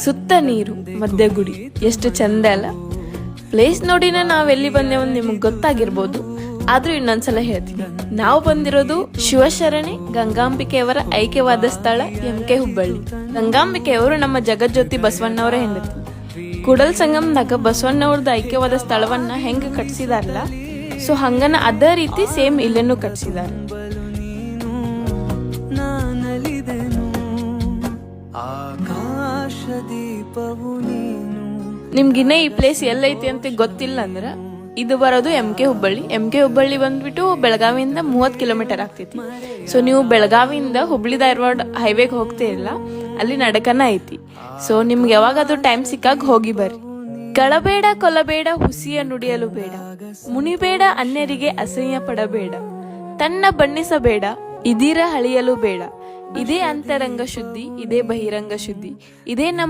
ಸುತ್ತ ನೀರು ಮಧ್ಯ ಗುಡಿ, ಎಷ್ಟು ಚಂದ ಅಲ್ಲ. ಪ್ಲೇಸ್ ನೋಡಿನ ನಾವ್ ಎಲ್ಲಿ ಬಂದೇವ ನಿಮಗ್ ಗೊತ್ತಾಗಿರ್ಬೋದು, ಆದ್ರೂ ಇನ್ನೊಂದ್ಸಲ ಹೇಳ್ತೀನಿ. ನಾವು ಬಂದಿರೋದು ಶಿವಶರಣೆ ಗಂಗಾಂಬಿಕೆಯವರ ಐಕ್ಯವಾದ ಸ್ಥಳ ಎಂ.ಕೆ. ಹುಬ್ಬಳ್ಳಿ. ಗಂಗಾಂಬಿಕೆಯವರು ನಮ್ಮ ಜಗಜ್ಯೋತಿ ಬಸವಣ್ಣವರ ಹೆಂಡತಿ. ಕೂಡಲ್ ಸಂಗಮದಾಗ ಬಸವಣ್ಣವ್ರದ್ದು ಐಕ್ಯವಾದ ಸ್ಥಳವನ್ನ ಹೆಂಗ ಕಟ್ಸಿದಾರಲ್ಲ, ಸೊ ಹಂಗನ ಅದೇ ರೀತಿ ಸೇಮ್ ಇಲ್ಲೇನು ಕಟ್ಸಿದಾರೆ. ನಿಮ್ಗಿನ್ನ ಈ ಪ್ಲೇಸ್ ಎಲ್ಲೈತಿ ಅಂತ ಗೊತ್ತಿಲ್ಲ ಅಂದ್ರ ಇದು ಬರೋದು ಎಂ.ಕೆ. ಹುಬ್ಬಳ್ಳಿ. ಎಂ.ಕೆ. ಹುಬ್ಬಳ್ಳಿ ಬಂದ್ಬಿಟ್ಟು ಬೆಳಗಾವಿಯಿಂದ 30 ಕಿಲೋಮೀಟರ್ ಆಗ್ತೈತಿ. ಸೊ ನೀವು ಬೆಳಗಾವಿಯಿಂದ ಹುಬ್ಳಿ ಧಾರವಾಡ ಹೈವೇಗೆ ಹೋಗ್ತಿರಲ್ಲ, ಅಲ್ಲಿ ನಡಕನ ಐತಿ. ಸೊ ನಿಮ್ಗೆ ಯಾವಾಗಾದ್ರೂ ಟೈಮ್ ಸಿಕ್ಕಾಗ ಹೋಗಿ ಬರ್ರಿ. ಕಳಬೇಡ ಕೊಲಬೇಡ ಹುಸಿಯ ನುಡಿಯಲು ಬೇಡ, ಮುನಿಬೇಡ ಅನ್ಯರಿಗೆ ಅಸಹ್ಯ ಪಡಬೇಡ, ತನ್ನ ಬಣ್ಣಿಸಬೇಡ ಇದೀರ ಹಳಿಯಲು ಬೇಡ. ಇದೇ ಅಂತರಂಗ ಶುದ್ಧಿ, ಇದೇ ಬಹಿರಂಗ ಶುದ್ಧಿ, ಇದೇ ನಮ್ಮ